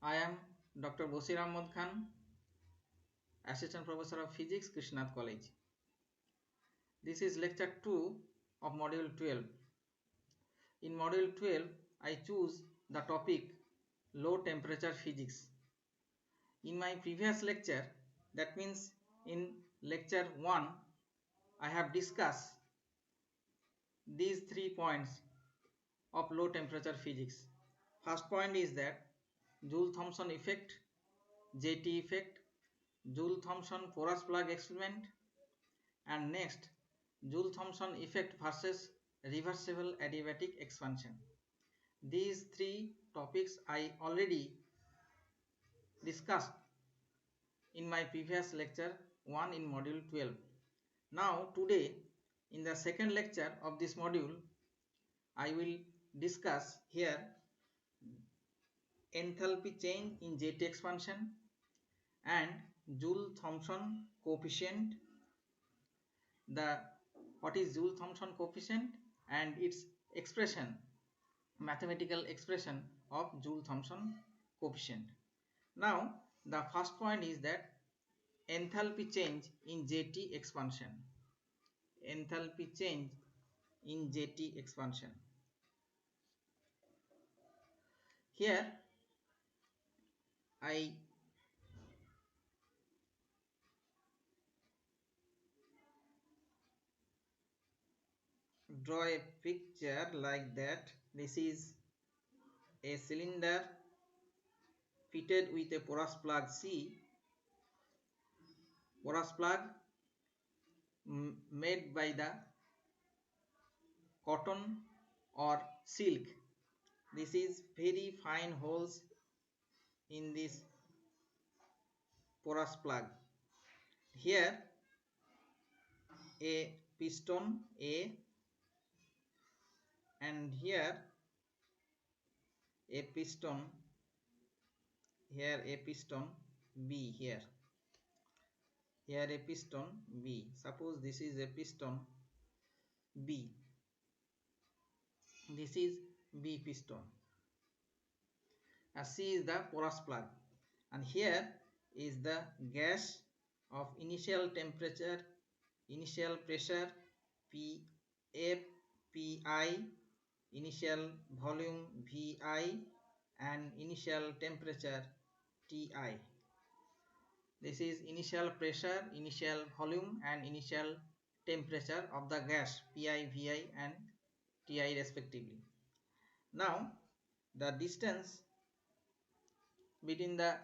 I am Dr. Basir-Ahamed-Khan, Assistant Professor of Physics, Krishnath College. This is lecture 2 of module 12. In module 12, I choose the topic low temperature physics. In my previous lecture, that means in lecture 1, I have discussed these 3 points of low temperature physics. First point is that Joule-Thomson effect, JT effect, Joule-Thomson porous plug experiment, and next Joule-Thomson effect versus reversible adiabatic expansion. These 3 topics I already discussed in my previous lecture 1 in module 12. Now today in the second lecture of this module I will discuss here enthalpy change in JT expansion and Joule-Thomson coefficient. What is Joule-Thomson coefficient and its expression, mathematical expression of Joule-Thomson coefficient. Now the first point is that enthalpy change in JT expansion. Enthalpy change in JT expansion. Here I draw a picture like that. This is a cylinder fitted with a porous plug C, porous plug made by the cotton or silk. This is very fine holes in this porous plug. Here a piston A and here a piston B. Here a piston B. Suppose this is a piston B. This is B piston. C is the porous plug, and here is the gas of initial temperature, initial pressure Pf, Pi, initial volume Vi, and initial temperature Ti. This is initial pressure, initial volume, and initial temperature of the gas Pi, Vi, and Ti respectively. Now the distance between the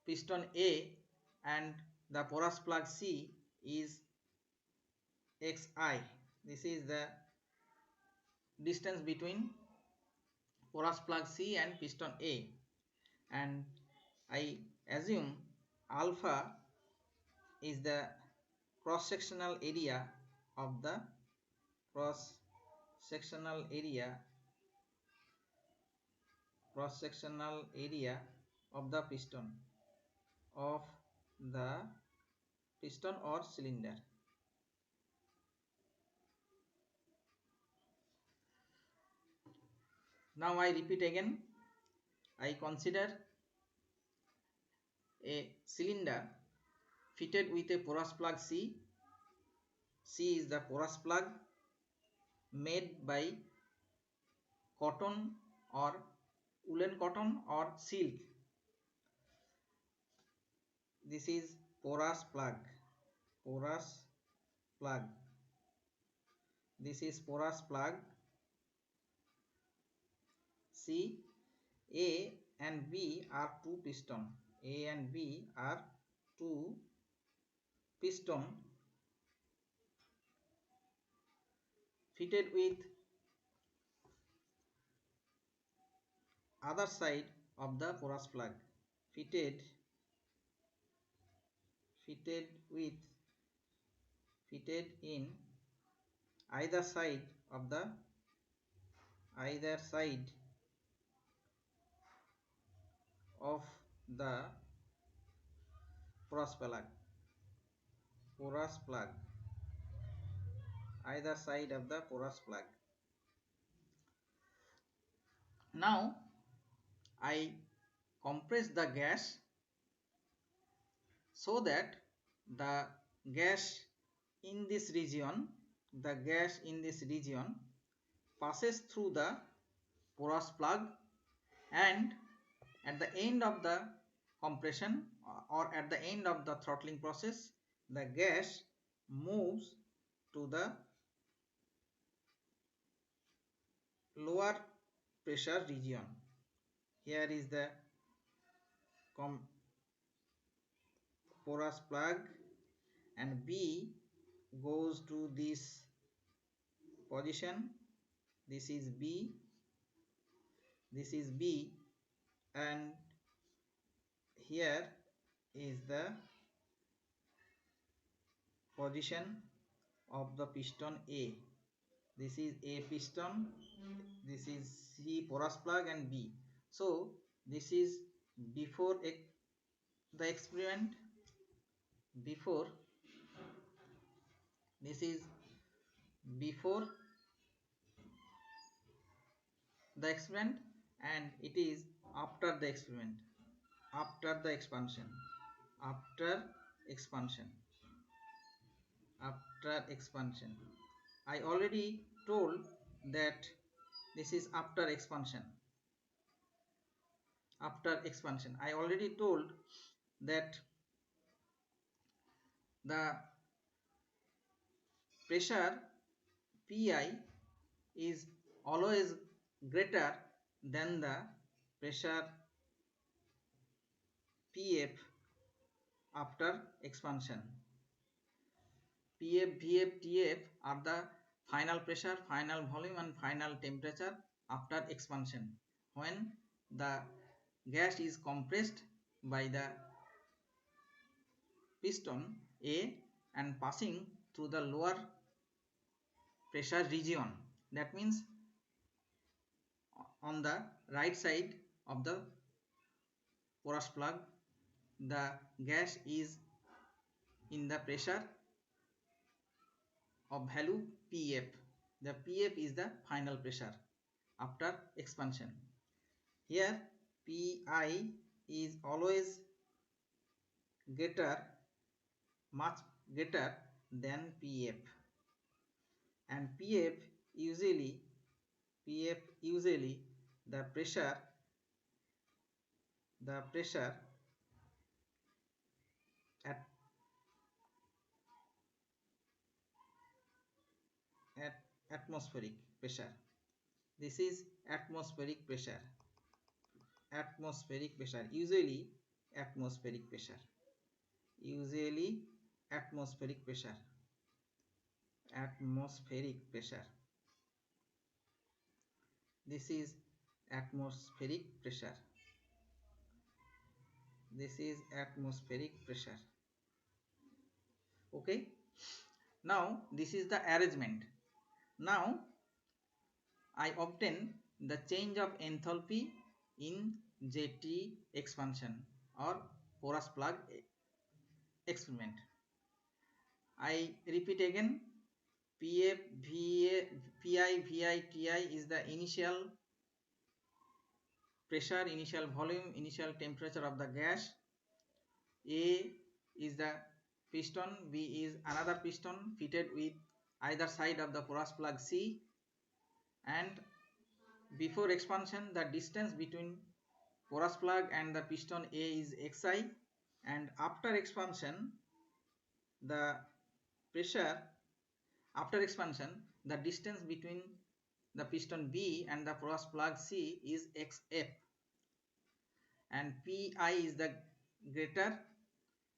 piston A and the porous plug C is xi. This is the distance between porous plug C and piston A, and I assume alpha is the cross sectional area of the piston or cylinder. Now I repeat again. I consider a cylinder fitted with a porous plug C. C is the porous plug made by cotton or woolen cotton or silk. This is porous plug. This is porous plug C. A and B are two piston. Fitted with other side of the porous plug. Fitted in either side of the porous plug. Either side of the porous plug. Now I compress the gas so that the gas in this region, the gas in this region passes through the porous plug, and at the end of the compression or at the end of the throttling process, the gas moves to the lower pressure region. Here is the porous plug, and B goes to this position. This is B, this is B, and here is the position of the piston A. This is A piston, this is C porous plug, and B. So this is before the experiment, before, this is before the experiment, and it is after the experiment, after the expansion, after expansion, after expansion. I already told that this is after expansion. After expansion, I already told that the pressure Pi is always greater than the pressure Pf after expansion. Pf, Vf, Tf are the final pressure, final volume, and final temperature after expansion, when the gas is compressed by the piston A and passing through the lower pressure region. That means on the right side of the porous plug, the gas is in the pressure of value Pf. The Pf is the final pressure after expansion. Here Pi is always greater, much greater than Pf, and Pf usually the pressure at atmospheric pressure. This is atmospheric pressure. Atmospheric pressure, usually atmospheric pressure. Usually atmospheric pressure. Atmospheric pressure. This is atmospheric pressure. This is atmospheric pressure. Okay. Now this is the arrangement. Now I obtain the change of enthalpy in JT expansion or porous plug experiment. I repeat again, Pf, Va, Pi, Vi, Ti is the initial pressure, initial volume, initial temperature of the gas. A is the piston, B is another piston fitted with either side of the porous plug C, and before expansion the distance between porous plug and the piston A is Xi, and after expansion the pressure, after expansion the distance between the piston B and the porous plug C is Xf, and Pi is the greater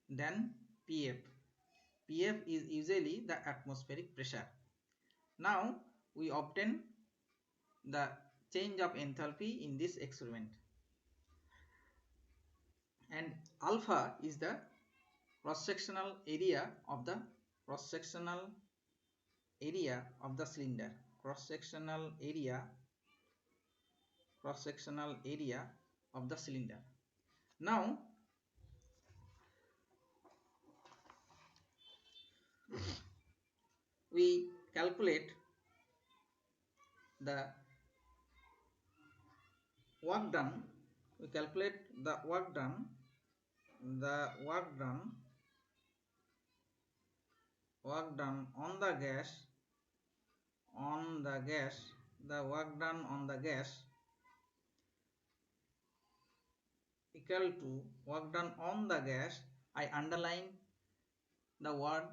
than Pf. Pf is usually the atmospheric pressure. Now we obtain the change of enthalpy in this experiment, and alpha is the cross-sectional area of the cylinder. Cross-sectional area of the cylinder. Now we calculate the work done we calculate the work done. The work done on the gas, the work done on the gas equal to work done on the gas. I underline the word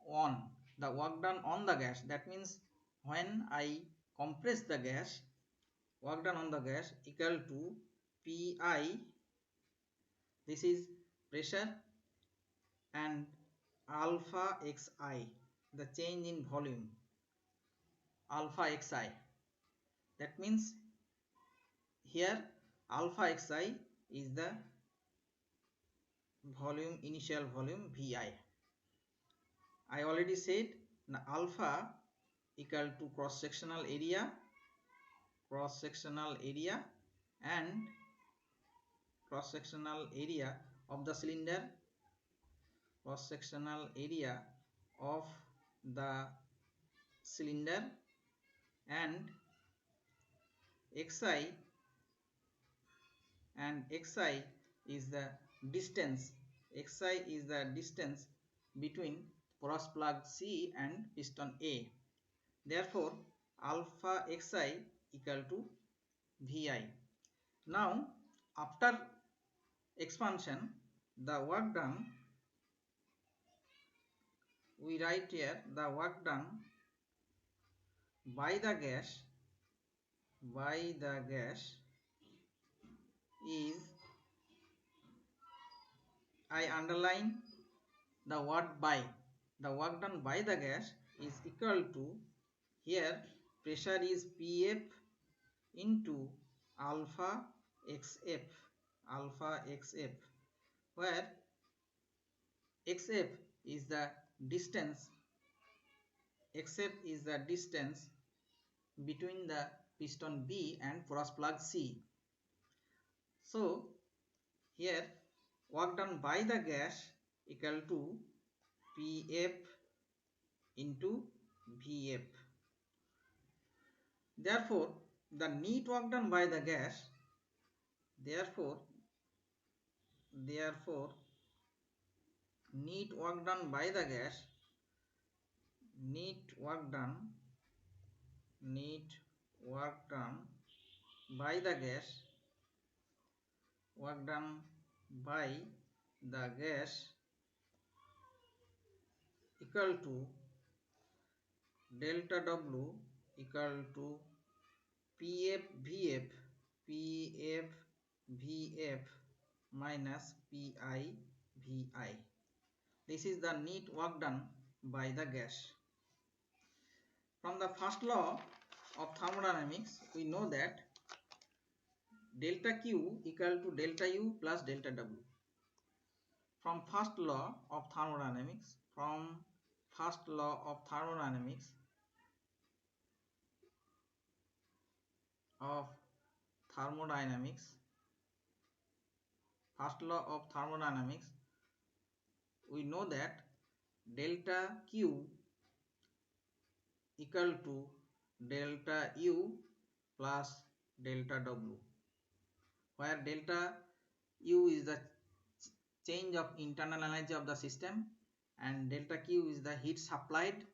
on, the work done on the gas. That means when I compress the gas, work done on the gas equal to Pi, this is pressure, and alpha xi, the change in volume, alpha xi. That means here alpha xi is the volume, initial volume Vi. I already said alpha equal to cross sectional area, and cross sectional area of the cylinder, cross sectional area of the cylinder, and xi is the distance, between porous plug C and piston A. Therefore alpha xi equal to Vi. Now after expansion, the work done, we write here the work done by the gas is, I underline the word by, the work done by the gas is equal to, here pressure is Pf into alpha xf, where xf is the distance, between the piston B and porous plug C. So here work done by the gas equal to Pf into Vf. Therefore the neat work done by the gas, therefore neat work done by the gas, equal to delta W equal to Pf Vf minus Pi Vi. This is the neat work done by the gas. From the first law of thermodynamics, we know that delta Q equal to delta U plus delta W. From first law of thermodynamics, first law of thermodynamics, we know that delta Q equal to delta U plus delta W, where delta U is the change of internal energy of the system, and delta Q is the heat supplied,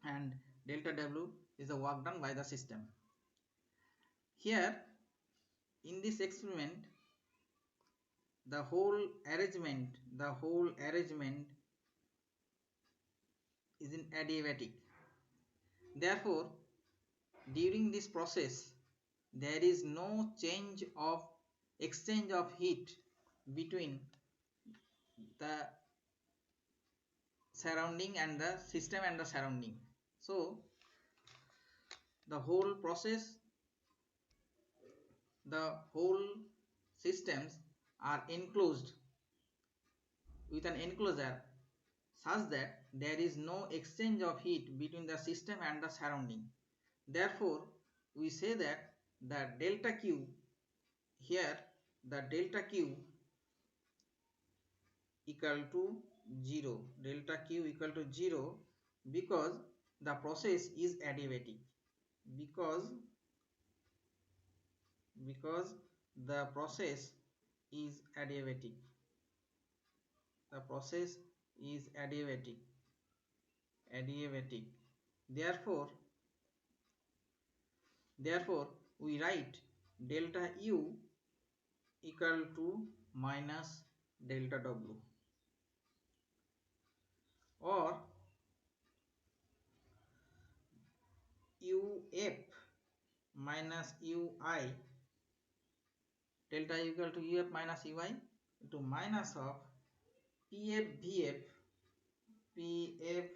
and delta W is the work done by the system. Here in this experiment, the whole arrangement is in adiabatic. Therefore during this process there is no exchange of heat between the surrounding and the system and the surrounding. So the whole systems are enclosed with an enclosure such that there is no exchange of heat between the system and the surrounding. Therefore we say that the delta Q, here the delta Q equal to 0, because the process is adiabatic, because the process is adiabatic. The process is adiabatic. Adiabatic. Therefore, we write delta U equal to minus delta W, or UF minus UI, delta equal to UF minus UI into minus of PF VF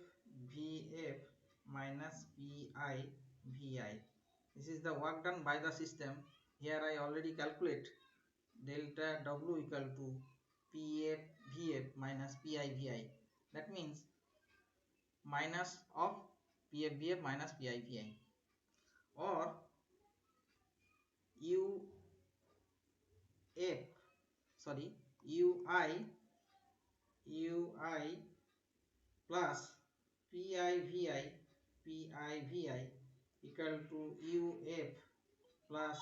minus PI VI. This is the work done by the system. Here I already calculate delta W equal to PF VF minus PI VI. That means minus of PF VF minus PI VI, or UI plus PI VI equal to UF plus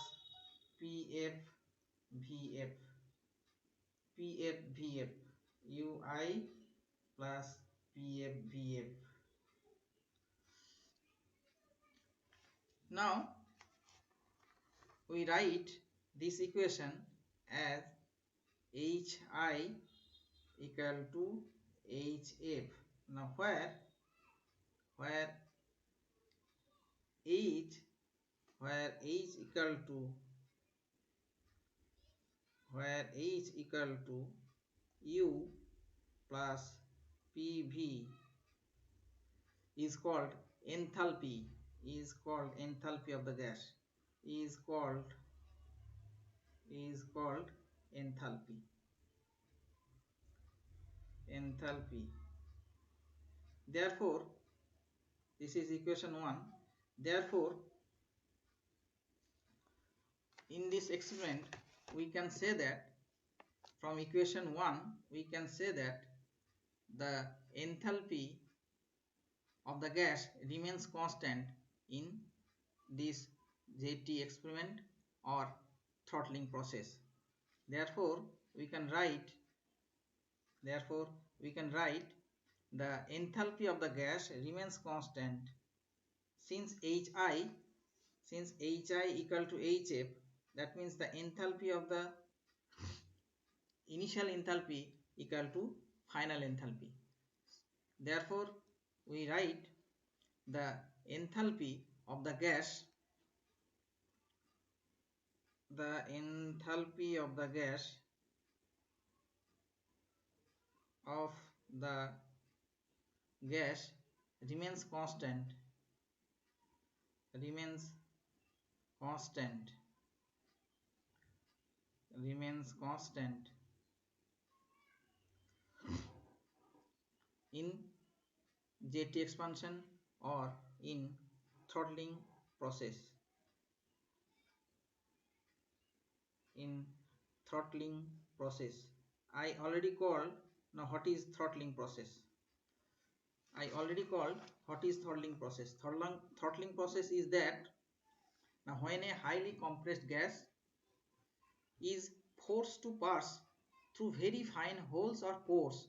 PF VF UI plus PF VF. Now we write this equation as HI equal to HF. Now where H equal to U plus PV is called enthalpy of the gas, is called enthalpy. Therefore, this is equation 1. Therefore, in this experiment we can say that from equation 1 we can say that the enthalpy of the gas remains constant in this JT experiment or throttling process. Therefore, we can write the enthalpy of the gas remains constant since HI equal to HF. That means the enthalpy of the initial enthalpy equal to final enthalpy. Therefore, we write the enthalpy of the gas remains constant in JT expansion or in throttling process. I already called now what is throttling process. Throttling process is that now when a highly compressed gas is forced to pass through very fine holes or pores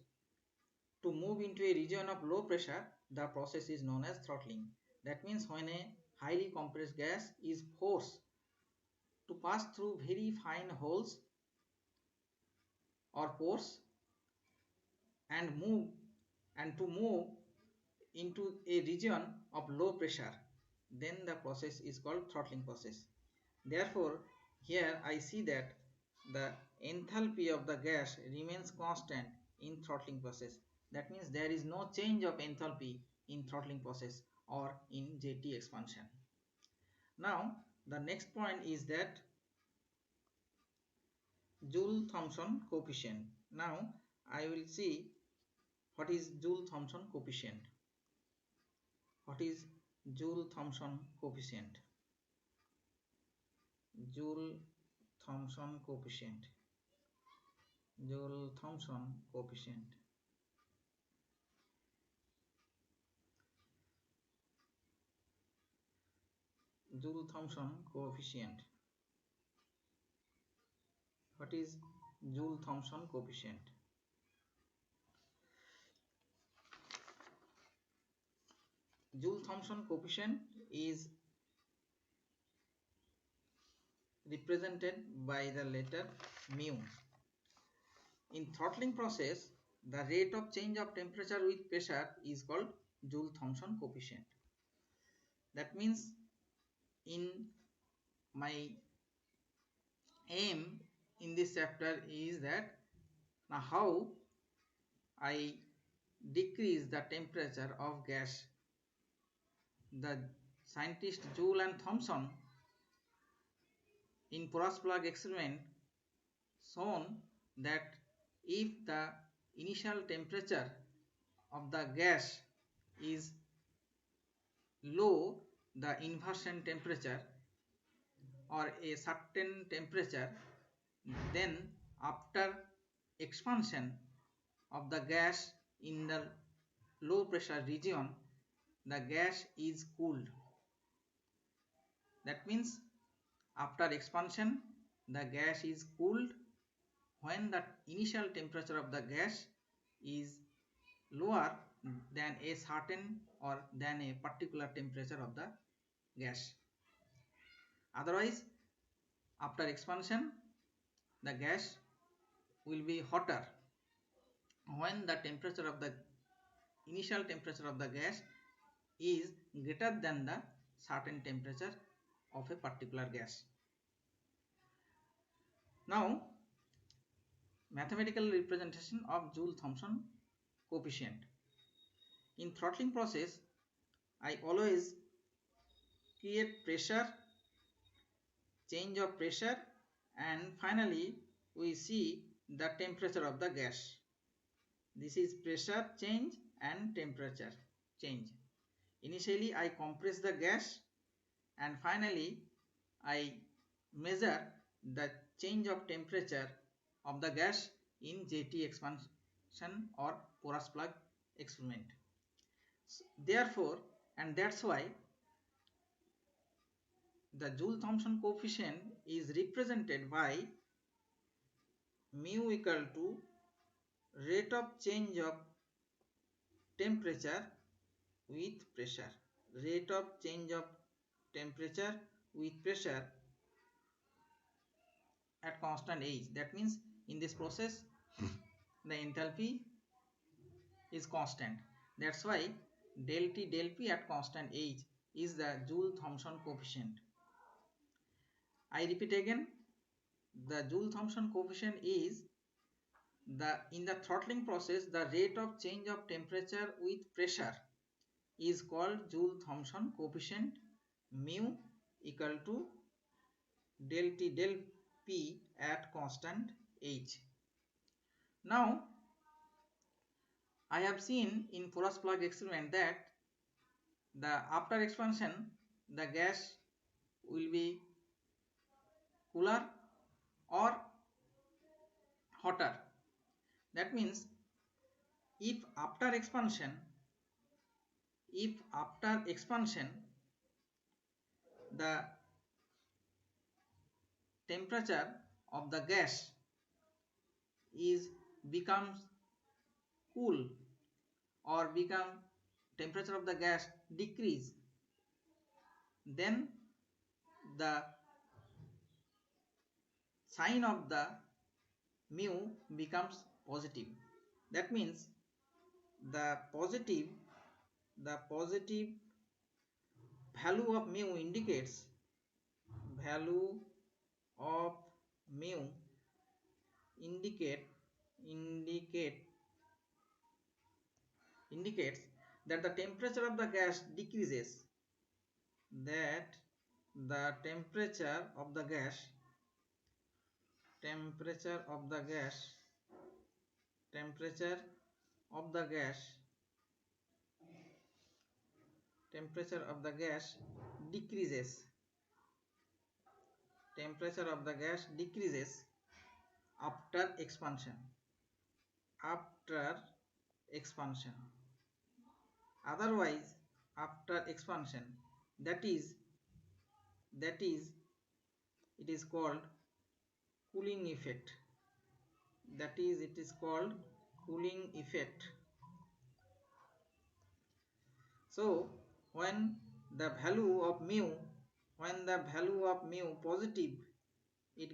to move into a region of low pressure, the process is known as throttling. That means when a highly compressed gas is forced to pass through very fine holes or pores and to move into a region of low pressure, then the process is called throttling process. Therefore, here I see that the enthalpy of the gas remains constant in throttling process. That means there is no change of enthalpy in throttling process or in JT expansion. Now the next point is that Joule-Thomson coefficient. Now I will see what is Joule-Thomson coefficient. Joule-Thomson coefficient. Joule-Thomson coefficient. What is Joule-Thomson coefficient? Joule-Thomson coefficient is represented by the letter mu. In throttling process, the rate of change of temperature with pressure is called Joule-Thomson coefficient. That means in my aim in this chapter is that now how I decrease the temperature of gas. The scientists Joule and Thomson in porous plug experiment shown that if the initial temperature of the gas is low, the inversion temperature or a certain temperature, then after expansion of the gas in the low pressure region, the gas is cooled. That means after expansion the gas is cooled when the initial temperature of the gas is lower than a certain or than a particular temperature of the gas. Otherwise, after expansion the gas will be hotter when the temperature of the initial temperature of the gas is greater than the certain temperature of a particular gas. Now, mathematical representation of Joule-Thomson coefficient. In throttling process, I always create pressure, change of pressure, and finally we see the temperature of the gas. This is pressure change and temperature change. Initially I compress the gas and finally I measure the change of temperature of the gas in JT expansion or porous plug experiment. Therefore, and that's why the Joule-Thomson coefficient is represented by mu equal to rate of change of temperature with pressure. Rate of change of temperature with pressure at constant H. That means in this process the enthalpy is constant. That's why del T del P at constant H is the Joule-Thomson coefficient. I repeat again, the Joule-Thomson coefficient is in the throttling process the rate of change of temperature with pressure is called Joule-Thomson coefficient, mu equal to del T del P at constant H. Now I have seen in porous plug experiment that after expansion the gas will be cooler or hotter. That means if after expansion the temperature of the gas becomes cool or temperature of the gas decrease, then the sign of the mu becomes positive. That means the positive value of mu indicates indicates that the temperature of the gas decreases, that the temperature of the gas decreases after expansion. Otherwise, after expansion, that is it is called cooling effect. That is, it is called cooling effect. So when the value of mu positive, it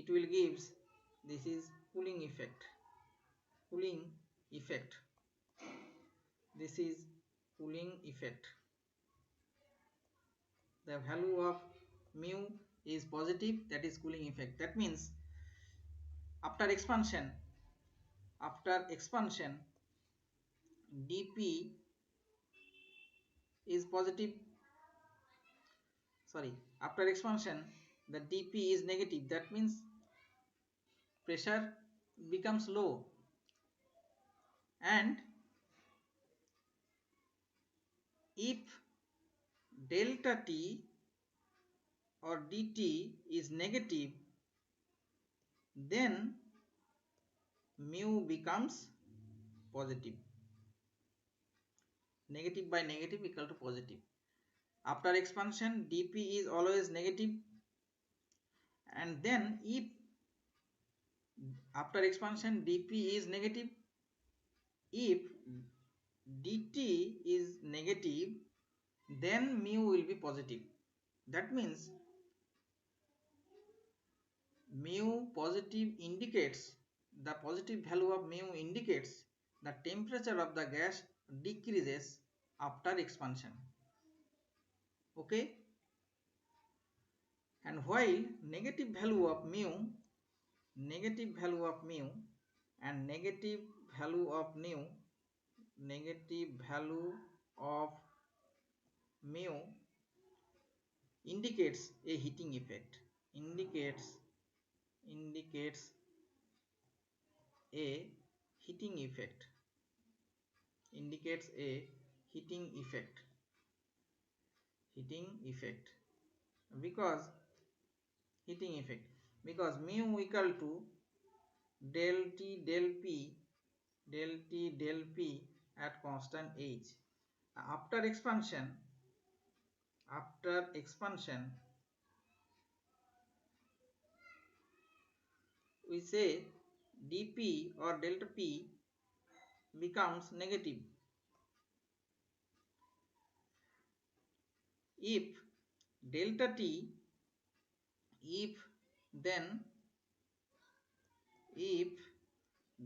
will gives, this is cooling effect. Cooling effect. This is cooling effect. The value of mu is positive, that is cooling effect. That means after expansion dp is positive, after expansion the dp is negative. That means pressure becomes low, and if delta t or dt is negative, then mu becomes positive. Negative by negative equal to positive. After expansion dp is always negative, and then if after expansion dp is negative, if dt is negative, then mu will be positive. That means mu positive indicates, the positive value of mu indicates the temperature of the gas decreases after expansion. Okay, and while negative value of mu and negative value of mu indicates a heating effect, indicates a heating effect, because mu equal to del T del P at constant H. After expansion we say dP or delta P becomes negative. If delta T, if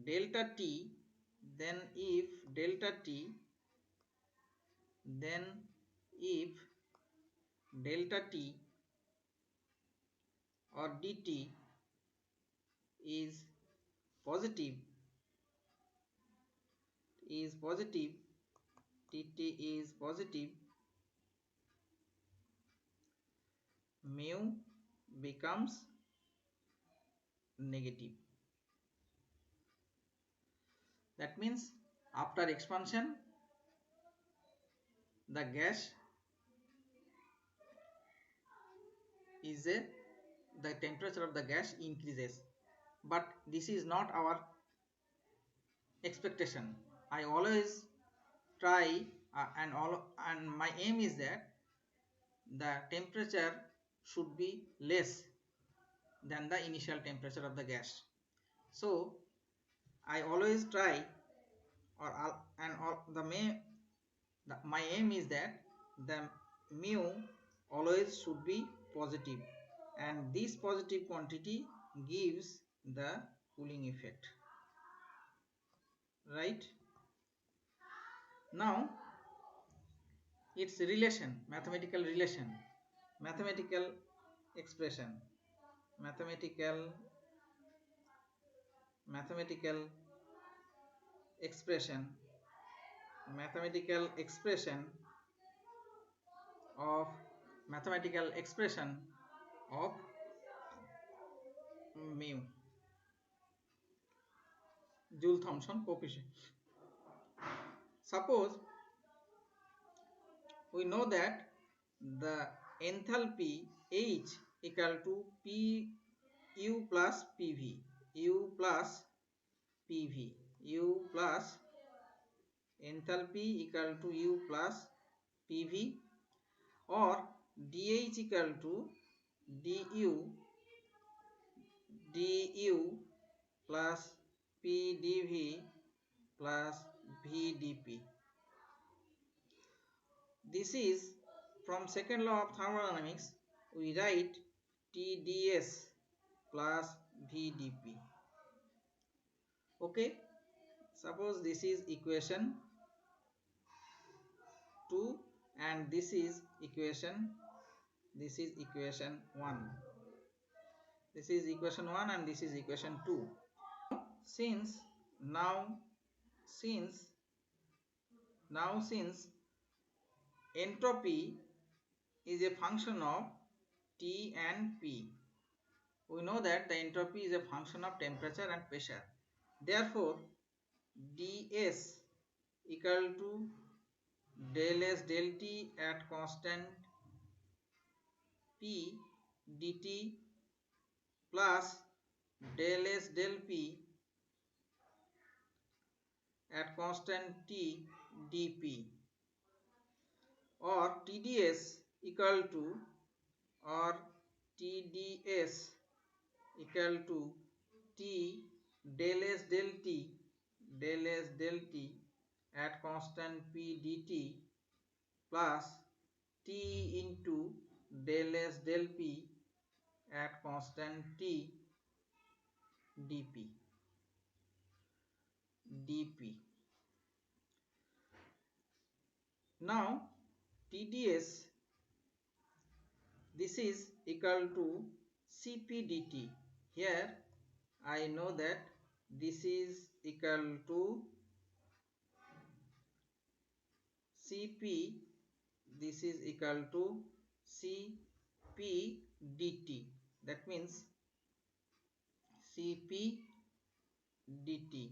delta T or dt is positive, dt is positive, mu becomes negative. That means after expansion the gas is the temperature of the gas increases, but this is not our expectation. I always try and my aim is that the temperature should be less than the initial temperature of the gas. So I always try, my aim is that the mu always should be positive, and this positive quantity gives the cooling effect. Right? Now its relation, mathematical expression, mathematical expression of mu, Joule-Thomson coefficient. Suppose we know that the enthalpy H equal to U plus PV, enthalpy equal to U plus PV, or dH equal to du plus p dv plus v dp. This is from second law of thermodynamics. We write Tds plus Vdp. Okay, suppose this is equation 2 and this is equation 1. This is equation 1 and this is equation 2. Since entropy is a function of T and P, we know that the entropy is a function of temperature and pressure. Therefore, ds equal to del S del T at constant P dt plus del S del P at constant T dP, or TDS equal to T del S del T at constant P dt plus T into del S del P at constant T dP. Now TDS, this is equal to Cp dt. Here I know that this is equal to Cp, this is equal to Cp dt. That means Cp dt,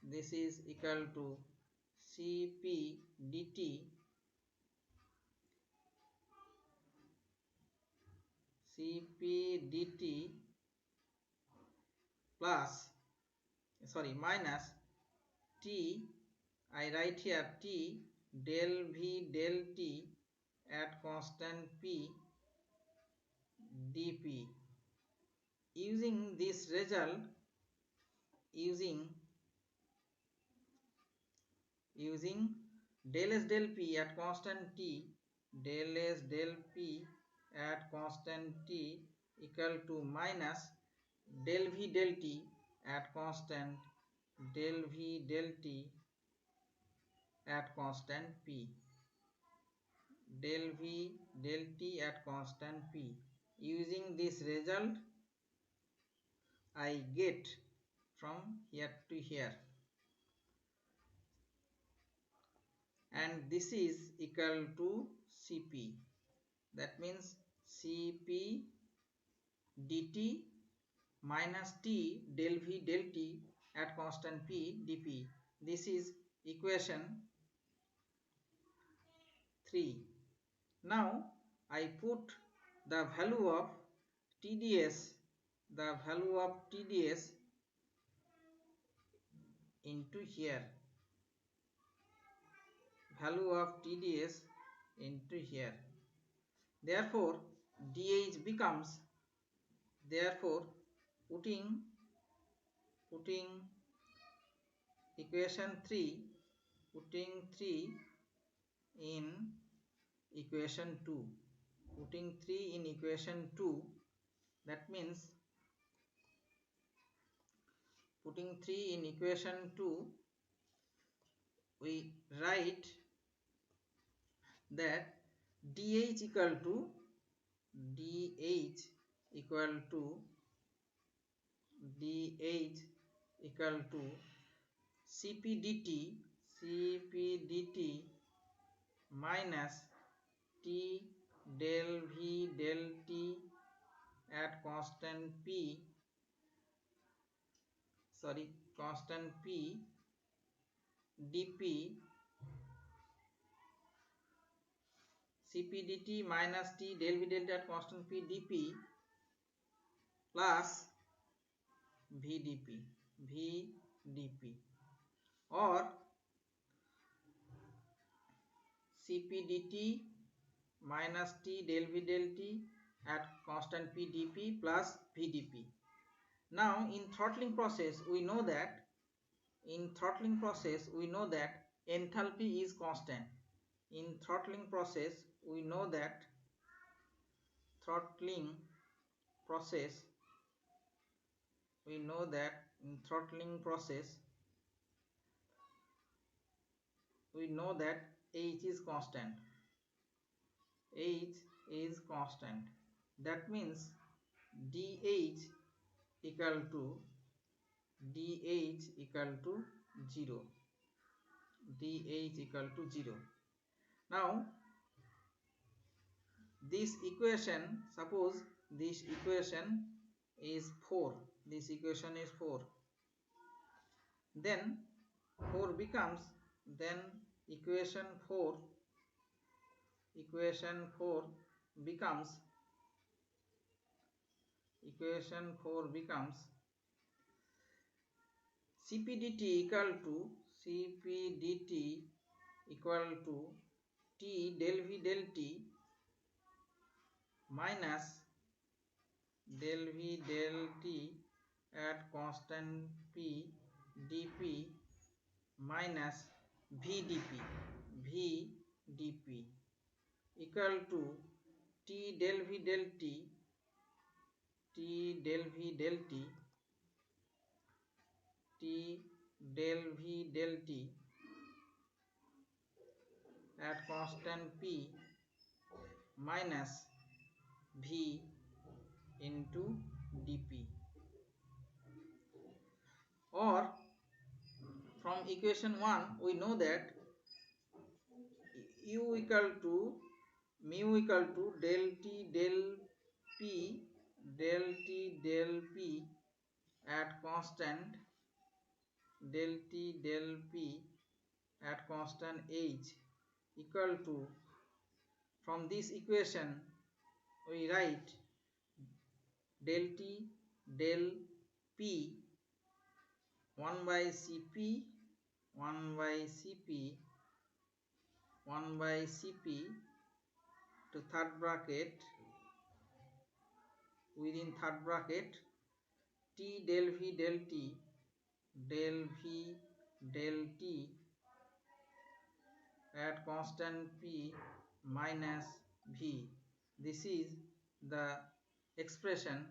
this is equal to Cp dt plus minus T, I write here T del V del T at constant P dP. Using this result, using del S del P at constant T, del S del P at constant T equal to minus del V del T at constant del V del T at constant P, del V del T at constant P. Using this result, I get from here to here, and this is equal to Cp. That means Cp dt minus T del V del T at constant P dP. This is equation 3. Now I put the value of TDS, into here, therefore dH becomes, putting equation 3, in equation 2, that means putting 3 in equation 2, we write that dH equal to Cp dt minus T del V del T at constant P dP, Cp dt minus T del V del T at constant P dP plus Vdp, or Cp dt minus T del V del T at constant P dP plus V dP. Now in throttling process we know that enthalpy is constant. In throttling process we know that throttling process in throttling process we know that H is constant. H is constant. That means dH equal to 0. dH equal to 0. Now this equation, suppose this equation is 4. This equation is 4. Then 4 becomes, then equation 4 becomes CPdt equal to T del V del T minus del V del T at constant P dP minus V dP equal to T del V del T del V del T at constant P minus V into dP. Or from equation 1 we know that mu equal to del T del P at constant H equal to, from this equation we write del T del P 1 by Cp to third bracket, within third bracket T del V del T at constant P minus V. This is the expression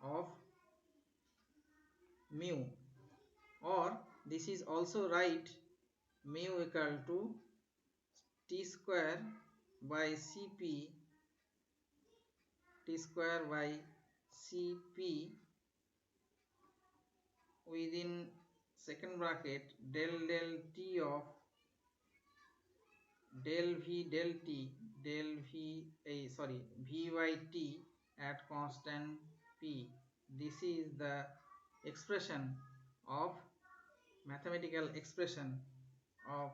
of mu. Or this is also right, mu equal to T square by Cp within second bracket del T of del V del T V by T at constant P. This is the expression of mathematical expression of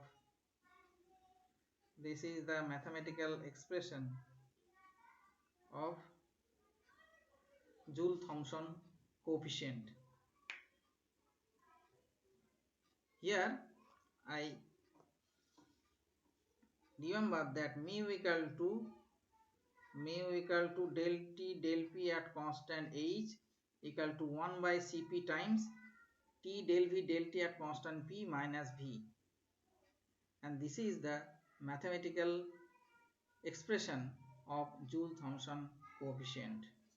Joule-Thomson coefficient. Here I remember that mu equal to del T del P at constant H equal to 1 by Cp times T del V del T at constant P minus V, and this is the mathematical expression of Joule-Thomson coefficient.